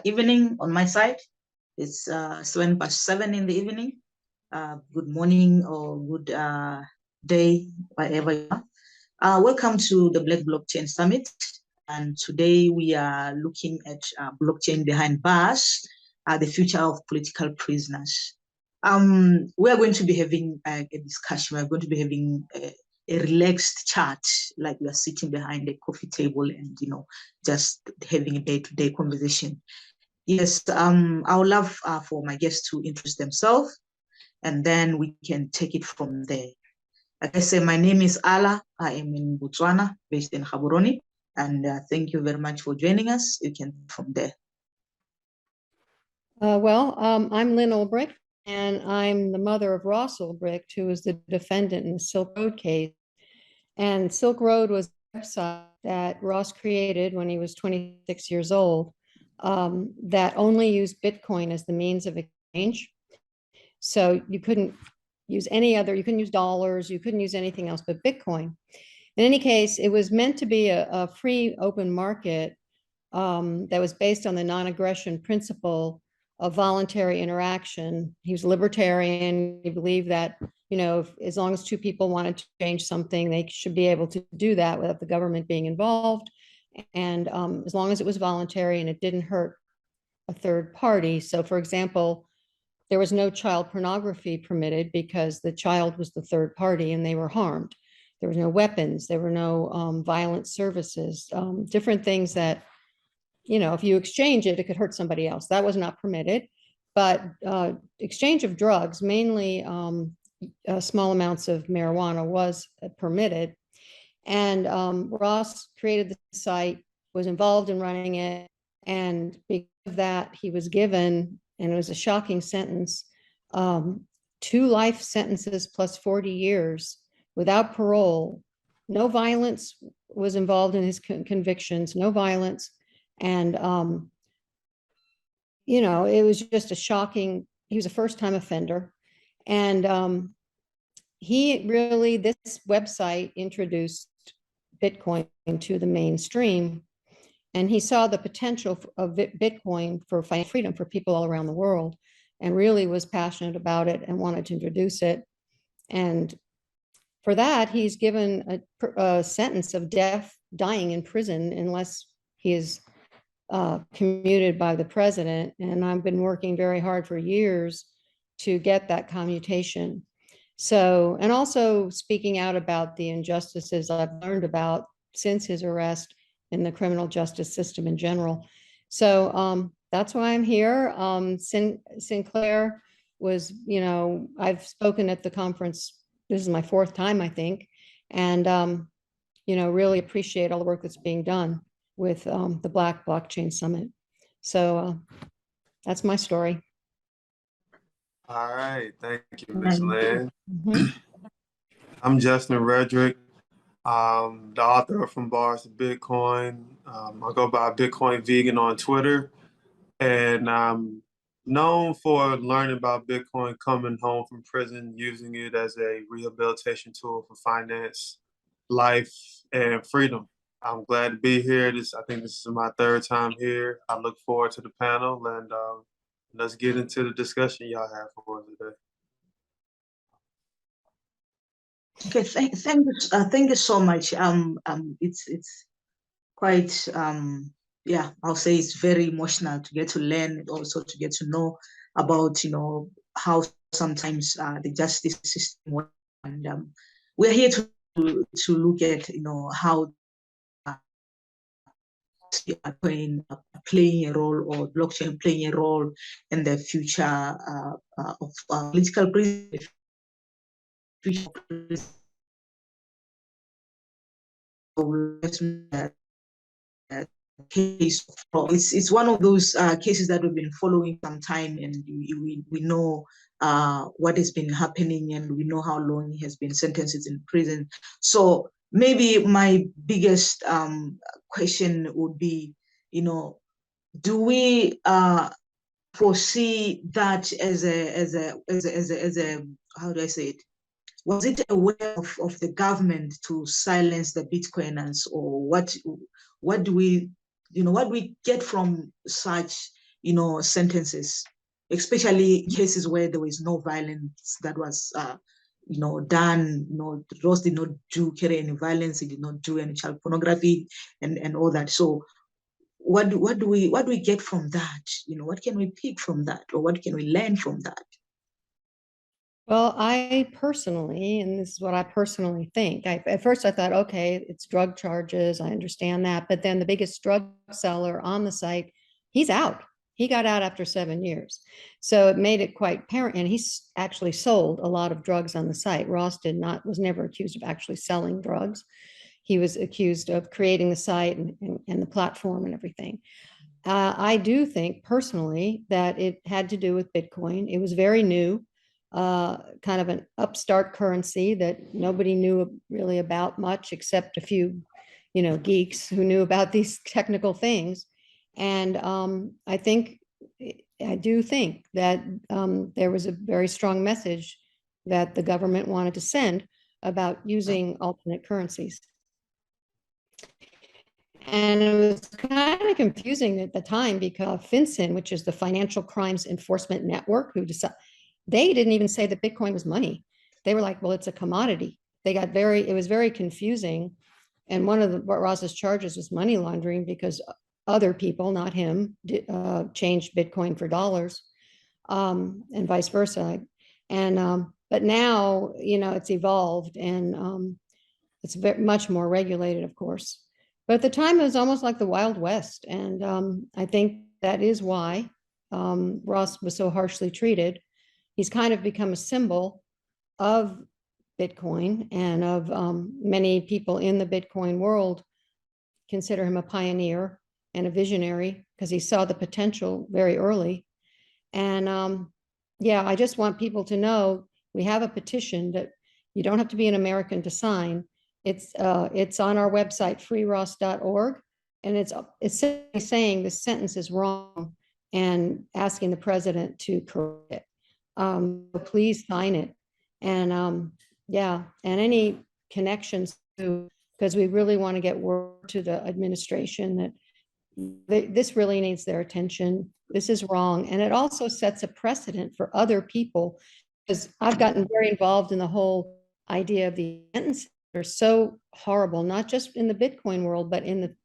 evening on my side. It's 7:07 in the evening. Good morning or good day, wherever you are. Welcome to the Black Blockchain Summit. And today we are looking at blockchain behind bars, the future of political prisoners. We are going to be having a discussion. We're going to be having a relaxed chat, like we are sitting behind a coffee table and, just having a day-to-day conversation. Yes, I would love for my guests to introduce themselves, and then we can take it from there. Like I said, my name is Ala. I am in Botswana, based in Gaborone, and thank you very much for joining us. You can from there. I'm Lynn Ulbricht, and I'm the mother of Ross Ulbricht, who was the defendant in the Silk Road case. And Silk Road was a website that Ross created when he was 26 years old that only used Bitcoin as the means of exchange. So you couldn't use any other, you couldn't use dollars, you couldn't use anything else but Bitcoin. In any case, it was meant to be a free open market that was based on the non-aggression principle of voluntary interaction. He was libertarian. He believed that, as long as two people wanted to change something, they should be able to do that without the government being involved. And as long as it was voluntary and it didn't hurt a third party. So for example, there was no child pornography permitted because the child was the third party and they were harmed. There were no weapons. There were no violent services, different things that, if you exchange it, it could hurt somebody else. That was not permitted. But exchange of drugs, mainly small amounts of marijuana, was permitted. And Ross created the site, was involved in running it. And because of that, he was given, and it was a shocking sentence, 2 life sentences plus 40 years without parole. No violence was involved in his convictions, no violence. And, it was just a shocking, he was a first-time offender. And this website introduced Bitcoin into the mainstream. And he saw the potential of Bitcoin for financial freedom for people all around the world, and really was passionate about it and wanted to introduce it. And for that, he's given a sentence of death, dying in prison, unless he is commuted by the president. And I've been working very hard for years to get that commutation. So, and also speaking out about the injustices I've learned about since his arrest in the criminal justice system in general. So that's why I'm here. Sinclair was, I've spoken at the conference. This is my 4th time, I think. And, really appreciate all the work that's being done with the Black Blockchain Summit. So that's my story. All right, thank you, Ms. Lynn. I'm Justin Redrick, the author of From Bars to Bitcoin. I go by Bitcoin Vegan on Twitter, and I'm known for learning about Bitcoin coming home from prison, using it as a rehabilitation tool for finance, life, and freedom. I'm glad to be here. I think this is my 3rd time here. I look forward to the panel, and let's get into the discussion y'all have for us today. Okay, thank you so much. It's quite I'll say it's very emotional to get to learn, and also to get to know about how sometimes the justice system works. And we're here to look at how playing a role, or blockchain playing a role in the future of political prisoners. Case. It's one of those cases that we've been following some time, and we know what has been happening, and we know how long he has been sentenced in prison. So maybe my biggest question would be, do we foresee that as a how do I say it? Was it a way of the government to silence the Bitcoiners, or what do we get from such sentences, especially cases where there was no violence that was, done. Ross did not carry any violence. He did not do any child pornography and all that. So what do we get from that? What can we pick from that, or what can we learn from that? Well, I personally, and this is what I personally think, at first I thought, okay, it's drug charges, I understand that, but then the biggest drug seller on the site, he's out. He got out after 7 years. So it made it quite apparent, and he's actually sold a lot of drugs on the site. Ross was never accused of actually selling drugs. He was accused of creating the site and the platform and everything. I do think personally that it had to do with Bitcoin. It was very new. Kind of an upstart currency that nobody knew really about much, except a few, geeks who knew about these technical things. And I do think that there was a very strong message that the government wanted to send about using alternate currencies. And it was kind of confusing at the time because FinCEN, which is the Financial Crimes Enforcement Network, they didn't even say that Bitcoin was money. They were like, well, it's a commodity. It was very confusing. And one of Ross's charges was money laundering because other people, not him, changed Bitcoin for dollars, and vice versa. And, but now, it's evolved, and it's much more regulated, of course. But at the time, it was almost like the Wild West. And I think that is why Ross was so harshly treated. He's kind of become a symbol of Bitcoin, and of many people in the Bitcoin world consider him a pioneer and a visionary because he saw the potential very early. And yeah, I just want people to know we have a petition that you don't have to be an American to sign. It's on our website, freeross.org, and it's saying this sentence is wrong and asking the president to correct it. Please sign it. And yeah, and any connections to, because we really want to get word to the administration that this really needs their attention. This is wrong. And it also sets a precedent for other people, because I've gotten very involved in the whole idea of the sentences that are so horrible, not just in the Bitcoin world, but in the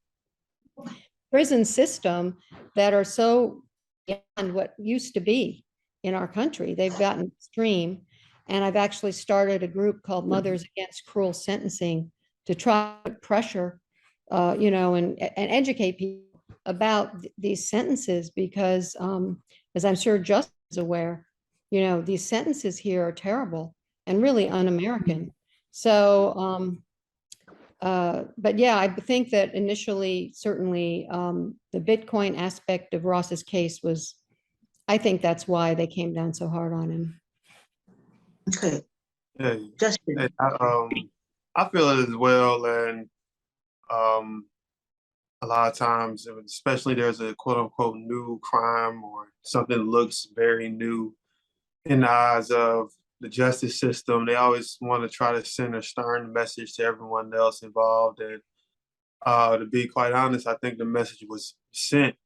prison system, that are so beyond what used to be in our country. They've gotten extreme. And I've actually started a group called Mothers Against Cruel Sentencing to try to pressure, and educate people about these sentences, because as I'm sure Justin is aware, these sentences here are terrible and really un-American. So, but yeah, I think that initially, certainly the Bitcoin aspect of Ross's case I think that's why they came down so hard on him. Okay. Yeah, Justin. I feel it as well, and a lot of times, especially there's a quote unquote new crime or something that looks very new in the eyes of the justice system, they always want to try to send a stern message to everyone else involved. And to be quite honest, I think the message was sent.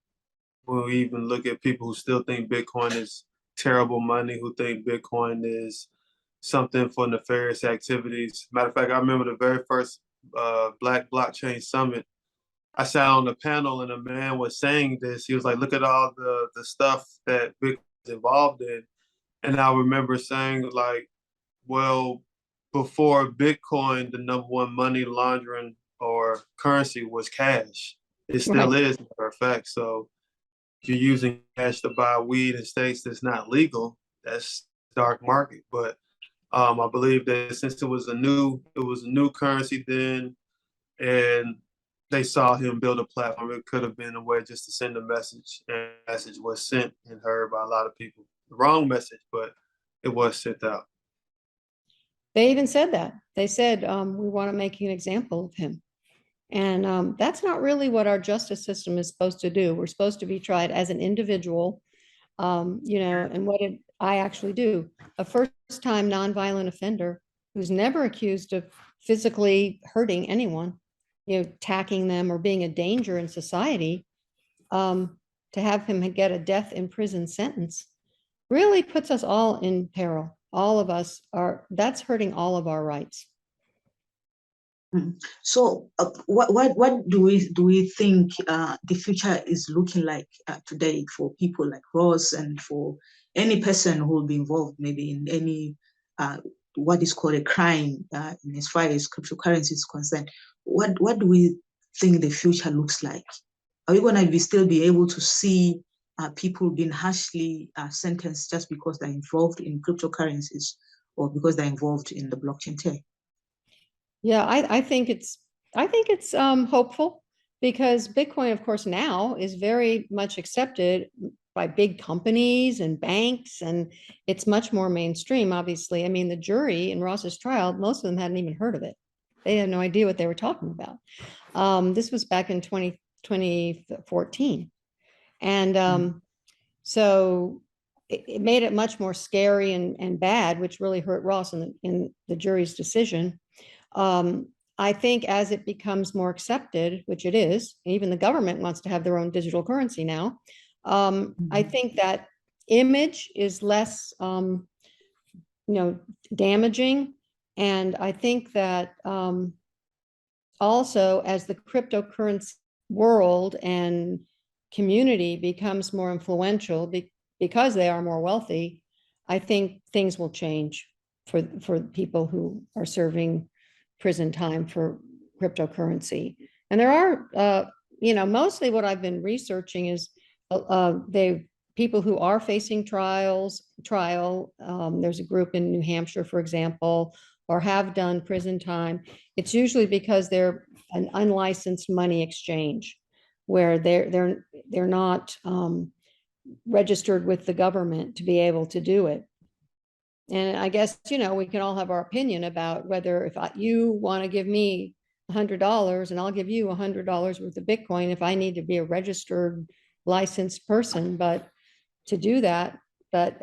When we even look at people who still think Bitcoin is terrible money, who think Bitcoin is something for nefarious activities. Matter of fact, I remember the very first Black Blockchain Summit. I sat on the panel and a man was saying this. He was like, look at all the stuff that Bitcoin is involved in. And I remember saying, like, well, before Bitcoin, the number one money laundering or currency was cash. It still is, matter of fact. So if you're using cash to buy weed in states that's not legal, that's dark market. But I believe that since it was a new currency then, and they saw him build a platform, it could have been a way just to send a message. And the message was sent and heard by a lot of people. The wrong message, but it was sent out. They even said that. They said, we want to make an example of him. And that's not really what our justice system is supposed to do. We're supposed to be tried as an individual, and what did I actually do? A first-time nonviolent offender who's never accused of physically hurting anyone, attacking them or being a danger in society. to have him get a death in prison sentence really puts us all in peril. All of us are, that's hurting all of our rights. So what do we think the future is looking like today for people like Ross and for any person who will be involved maybe in any what is called a crime in as far as cryptocurrency is concerned? What do we think the future looks like? Are we going to still be able to see people being harshly sentenced just because they're involved in cryptocurrencies or because they're involved in the blockchain tech? Yeah, I think it's hopeful, because Bitcoin, of course, now is very much accepted by big companies and banks, and it's much more mainstream, obviously. I mean, the jury in Ross's trial, most of them hadn't even heard of it. They had no idea what they were talking about. This was back in 2014. And so it made it much more scary and bad, which really hurt Ross in the jury's decision. I think as it becomes more accepted, which it is, even the government wants to have their own digital currency now. I think that image is less, damaging. And I think that also as the cryptocurrency world and community becomes more influential because they are more wealthy, I think things will change for people who are serving prison time for cryptocurrency. And there are, mostly what I've been researching is people who are facing trial. There's a group in New Hampshire, for example, or have done prison time. It's usually because they're an unlicensed money exchange, where they're not registered with the government to be able to do it. And I guess, we can all have our opinion about whether if you want to give me $100 and I'll give you $100 worth of Bitcoin if I need to be a registered licensed person. But to do that, but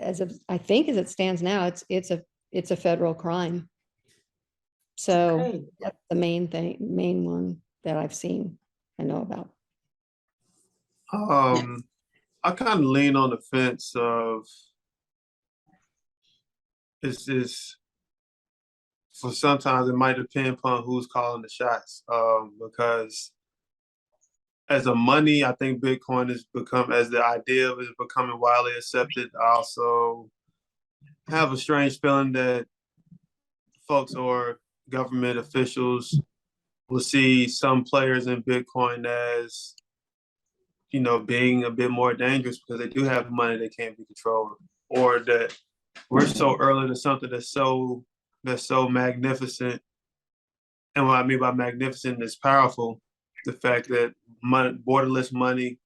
I think as it stands now, it's a federal crime. So okay. That's the main one that I've seen and know about. I kind of lean on the fence of is for sometimes it might depend upon who's calling the shots, because as a money, I think Bitcoin has become, as the idea of it is becoming widely accepted. I also have a strange feeling that folks or government officials will see some players in Bitcoin as, being a bit more dangerous because they do have money that can't be controlled, or that we're so early to something that's so magnificent. And what I mean by magnificent is powerful. The fact that borderless money,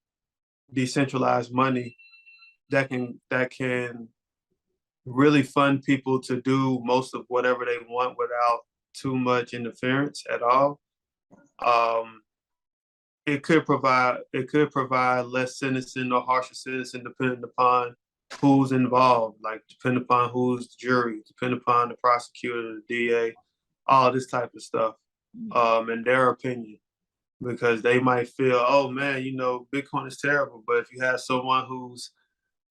decentralized money, that can really fund people to do most of whatever they want without too much interference at all. It could provide less citizen or harsher citizen depending upon who's involved, like depending upon who's the jury, depending upon the prosecutor, the DA, all this type of stuff, in their opinion, because they might feel, oh man, Bitcoin is terrible. But if you have someone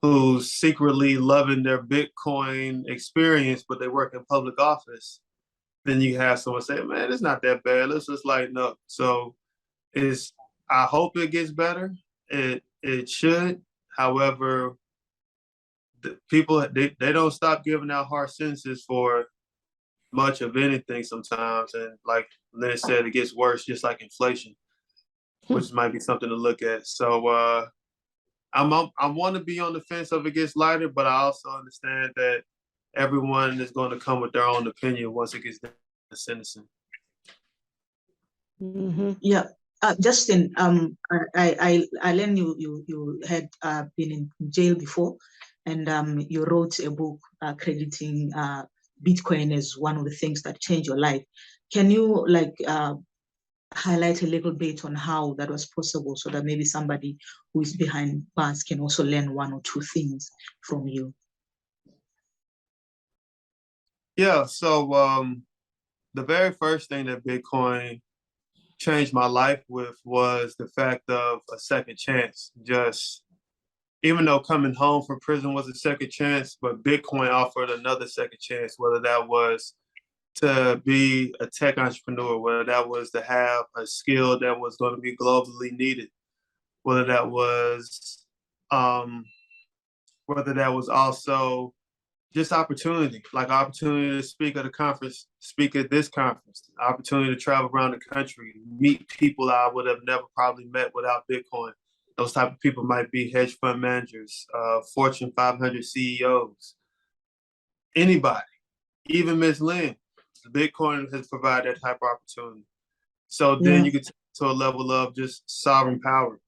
who's secretly loving their Bitcoin experience, but they work in public office, then you have someone say, man, it's not that bad. Let's just lighten up. So I hope it gets better. It should. However, the people, they don't stop giving out harsh sentences for much of anything sometimes. And like Lynn said, it gets worse, just like inflation, which might be something to look at. So I want to be on the fence of it gets lighter, but I also understand that everyone is going to come with their own opinion once it gets down to sentencing. Mm-hmm. Yeah. Justin, I learned you had been in jail before, and you wrote a book crediting Bitcoin as one of the things that changed your life. Can you highlight a little bit on how that was possible, so that maybe somebody who is behind bars can also learn one or two things from you? Yeah. So the very first thing that Bitcoin changed my life with was the fact of a second chance. Just even though coming home from prison was a second chance, but Bitcoin offered another second chance, whether that was to be a tech entrepreneur, whether that was to have a skill that was going to be globally needed, whether that was um, also just opportunity, like opportunity to speak at a conference, speak at this conference, opportunity to travel around the country, meet people I would have never probably met without Bitcoin. Those type of people might be hedge fund managers, Fortune 500 CEOs, anybody, even Ms. Lynn. Bitcoin has provided that type of opportunity. So then you get to a level of just sovereign power.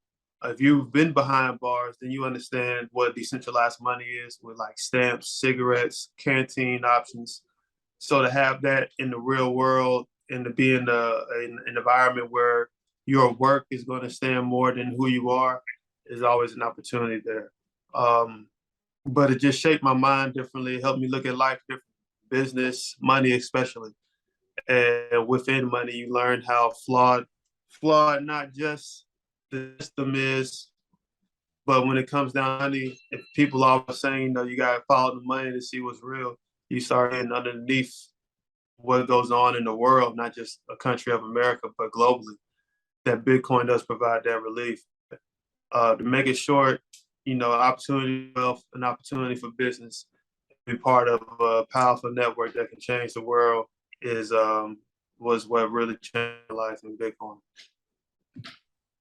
If you've been behind bars, then you understand what decentralized money is with like stamps, cigarettes, canteen options. So to have that in the real world and to be in an environment where your work is going to stand more than who you are is always an opportunity there. But it just shaped my mind differently. It helped me look at life differently, business, money especially. And within money, you learn how flawed not just the system is, but when it comes down to money, if people are saying, you know, you got to follow the money to see what's real, you start getting underneath what goes on in the world, not just a country of America, but globally. That Bitcoin does provide that relief. To make it short, you know, opportunity wealth, an opportunity for business, be part of a powerful network that can change the world was what really changed life in Bitcoin.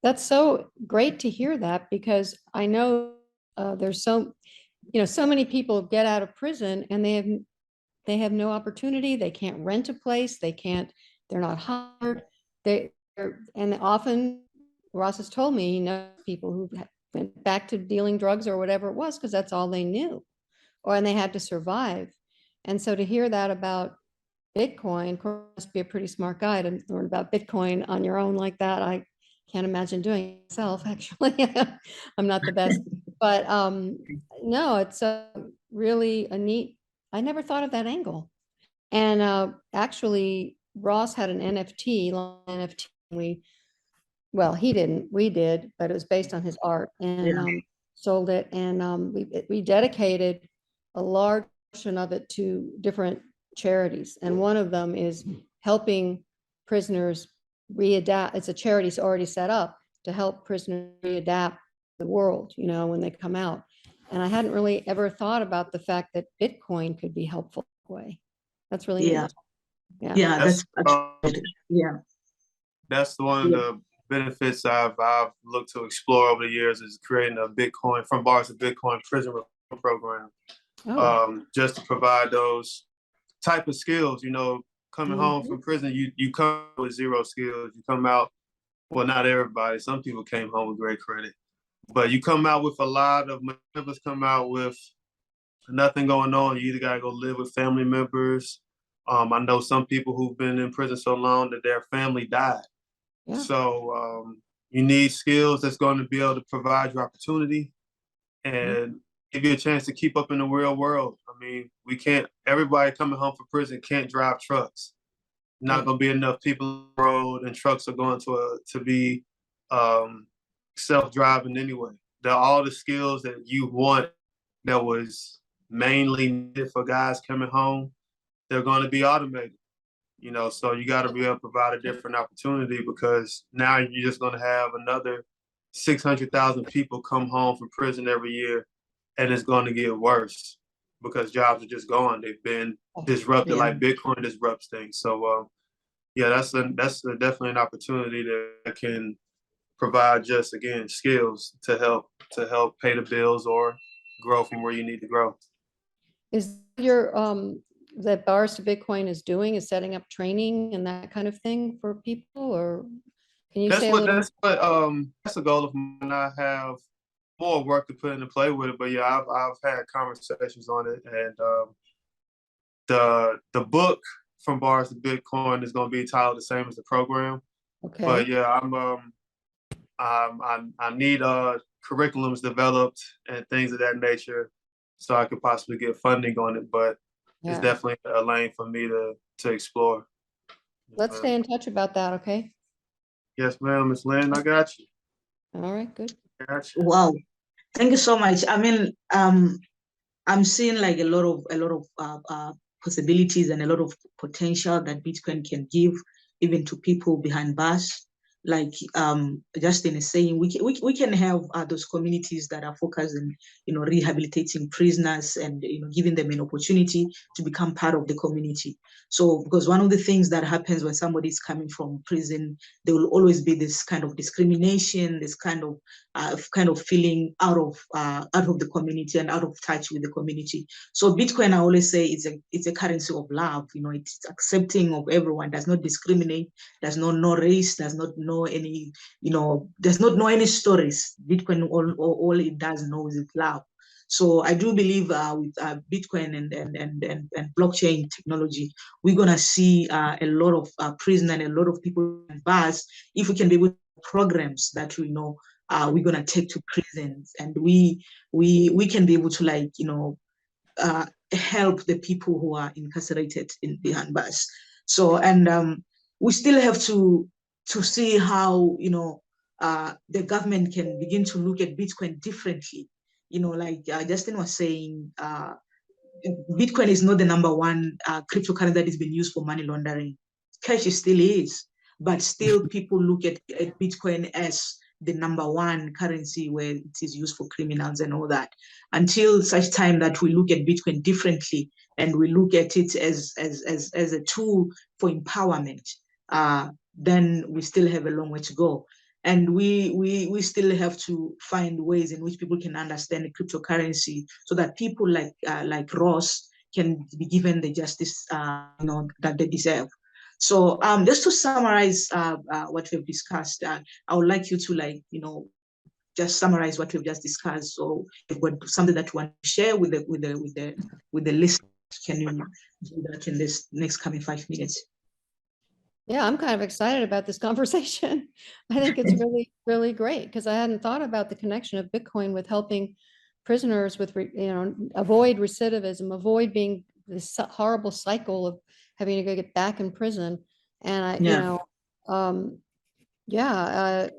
That's so great to hear that, because I know there's so many people get out of prison and they have no opportunity. They can't rent a place. They're not hired. And often Ross has told me, people who went back to dealing drugs or whatever it was, because that's all they knew, and they had to survive. And so to hear that about Bitcoin, of course, you must be a pretty smart guy to learn about Bitcoin on your own like that. I can't imagine doing it myself, actually. I'm not the best, but no, it's really a neat, I never thought of that angle. And actually, Ross had an NFT, he didn't, we did, but it was based on his art, and sold it. And we dedicated a large portion of it to different charities. And one of them is helping prisoners readapt. It's a charity that's already set up to help prisoners readapt the world, when they come out. And I hadn't really ever thought about the fact that Bitcoin could be helpful that way. That's really neat. That's one of the benefits I've looked to explore over the years, is creating a Bitcoin from bars to Bitcoin prison reform program. Just to provide those type of skills, coming home from prison, you come with zero skills. You come out, well, not everybody, some people came home with great credit, but you come out with a lot of members come out with nothing going on. You either gotta go live with family members. I know some people who've been in prison so long that their family died. Yeah. So you need skills that's going to be able to provide you opportunity and give you a chance to keep up in the real world. I mean, everybody coming home from prison can't drive trucks. Not going to be enough people on the road, and trucks are going to be self-driving anyway. All the skills that you want that was mainly needed for guys coming home, they're going to be automated. So you got to be able to provide a different opportunity, because now you're just going to have another 600,000 people come home from prison every year, and it's going to get worse because jobs are just gone. They've been disrupted, like Bitcoin disrupts things. So that's definitely an opportunity that can provide just, again, skills to help pay the bills or grow from where you need to grow. Is your that Bars to Bitcoin is doing, is setting up training and that kind of thing for people, or can you say a little? That's a goal of mine. I have more work to put into play with it, but yeah, I've had conversations on it, and the book From Bars to Bitcoin is going to be titled the same as the program. Okay. But yeah, I need curriculums developed and things of that nature, so I could possibly get funding on it. But it's definitely a lane for me to explore. Let's stay in touch about that, okay? Yes, ma'am, Ms. Lynn, I got you. All right, good. Wow. Thank you so much. I mean, I'm seeing like a lot of possibilities and a lot of potential that Bitcoin can give even to people behind bars. Like Justin is saying, we can have those communities that are focused on, rehabilitating prisoners and, giving them an opportunity to become part of the community. So, because one of the things that happens when somebody is coming from prison, there will always be this kind of discrimination, this kind of feeling out of the community and out of touch with the community. So Bitcoin, I always say, it's a currency of love. It's accepting of everyone, does not discriminate, does not know race, does not know any, does not know any stories. Bitcoin, all it does know is love. So I do believe with Bitcoin and blockchain technology, we're gonna see a lot of prison and a lot of people in bars if we can be able to programs that we know we're gonna take to prisons, and we can be able to help the people who are incarcerated in behind bars. So we still have to see how the government can begin to look at Bitcoin differently. Like Justin was saying, Bitcoin is not the number one cryptocurrency that is being used for money laundering. Cash still is, but still people look at Bitcoin as the number one currency where it is used for criminals and all that. Until such time that we look at Bitcoin differently and we look at it as a tool for empowerment, then we still have a long way to go. And we still have to find ways in which people can understand the cryptocurrency so that people like Ross can be given the justice that they deserve. So just to summarize what we've discussed, I would like you to just summarize what we've just discussed. So if you've got something that you want to share with the listeners, can you do that in this next coming 5 minutes? Yeah, I'm kind of excited about this conversation. I think it's really, really great because I hadn't thought about the connection of Bitcoin with helping prisoners with, avoid recidivism, avoid being this horrible cycle of having to go get back in prison. And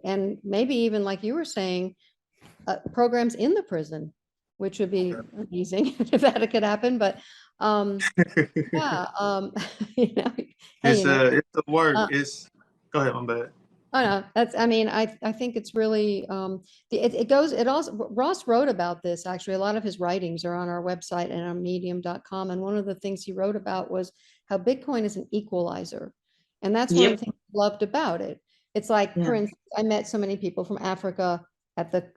and maybe even like you were saying, programs in the prison, which would be amazing if that could happen. But yeah, hey, It's a work. Go ahead, my bad. Oh no, I think it's really it also Ross wrote about this. Actually, a lot of his writings are on our website and on medium.com. And one of the things he wrote about was how Bitcoin is an equalizer. And that's one of the things I loved about it. It's like, for instance, I met so many people from Africa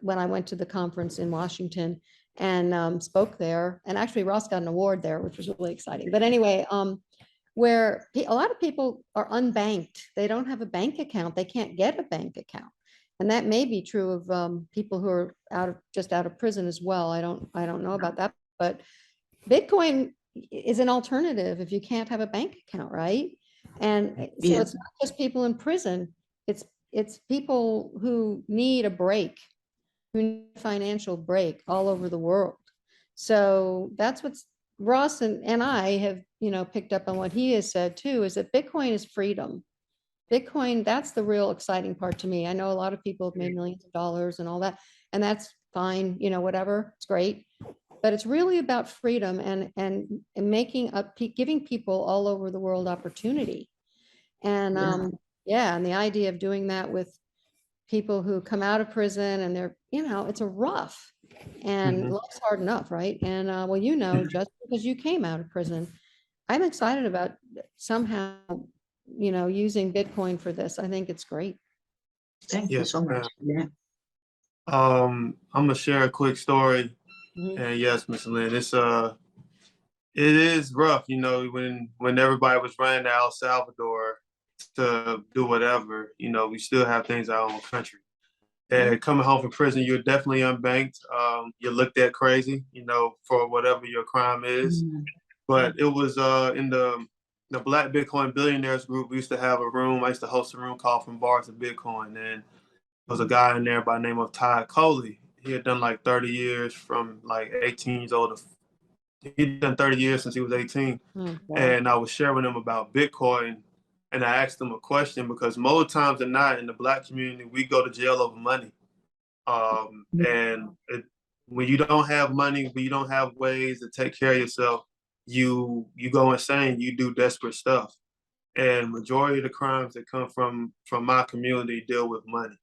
when I went to the conference in Washington and spoke there. And actually Ross got an award there, which was really exciting. But anyway, where a lot of people are unbanked. They don't have a bank account. They can't get a bank account. And that may be true of people who are just out of prison as well. I don't know about that, but Bitcoin is an alternative if you can't have a bank account, right? And so it's not just people in prison. It's people who need a break, who need a financial break all over the world. So that's what's Ross and I have, picked up on what he has said too, is that Bitcoin is freedom. Bitcoin, that's the real exciting part to me. I know a lot of people have made millions of dollars and all that, and that's fine, whatever, it's great. But it's really about freedom and giving people all over the world opportunity. And and the idea of doing that with people who come out of prison and they're, it's a rough and life's hard enough, right? And just because you came out of prison, I'm excited about somehow, using Bitcoin for this. I think it's great. Thank you so much. Yeah. I'm gonna share a quick story. And yes, Ms. Lynn, it is rough, when everybody was running to El Salvador to do whatever, we still have things in our own country. And coming home from prison, you're definitely unbanked. You're looked at crazy, for whatever your crime is. But it was in the Black Bitcoin Billionaires group. We used to have a room. I used to host a room called From Bars to Bitcoin. And there was a guy in there by the name of Todd Coley. He had done like 30 years from like 18 years old. He'd done 30 years since he was 18. And I was sharing him about Bitcoin. And I asked him a question because more times than not in the Black community, we go to jail over money. And when you don't have money, when you don't have ways to take care of yourself, you go insane. You do desperate stuff, and majority of the crimes that come from my community deal with money,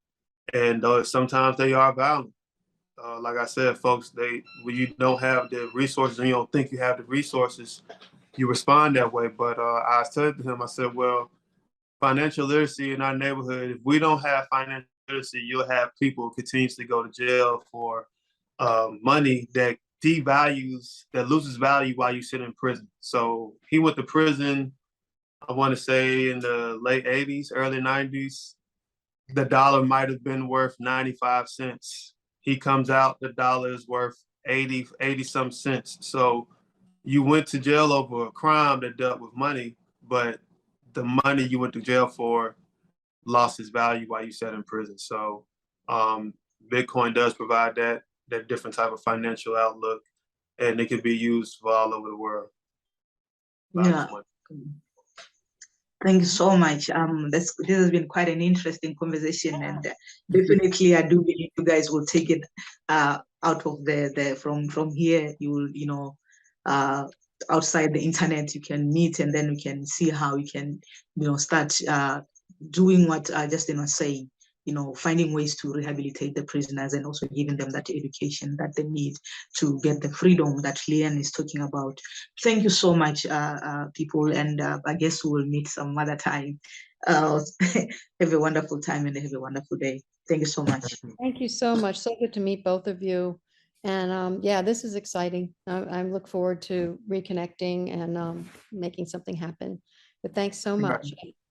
and sometimes they are violent. Like I said, folks, when you don't have the resources and you don't think you have the resources, you respond that way. But I said to him, I said, well, financial literacy in our neighborhood, if we don't have financial literacy, you'll have people continuously go to jail for money that that loses value while you sit in prison. So he went to prison, I want to say in the late 80s, early 90s. The dollar might have been worth 95 cents. He comes out, the dollar is worth 80 some cents. So you went to jail over a crime that dealt with money, but the money you went to jail for lost its value while you sat in prison. So Bitcoin does provide that different type of financial outlook, and it can be used for all over the world. Yeah. Thank you so much. This has been quite an interesting conversation, and definitely I do believe you guys will take it out of the from here. You will, outside the internet, you can meet, and then we can see how we can, start doing what Justin was saying. Finding ways to rehabilitate the prisoners and also giving them that education that they need to get the freedom that Leanne is talking about. Thank you so much, people, and I guess we will meet some other time. Have a wonderful time and have a wonderful day. Thank you so much. Thank you so much. So good to meet both of you. And yeah, this is exciting. I look forward to reconnecting and making something happen. But thanks so much.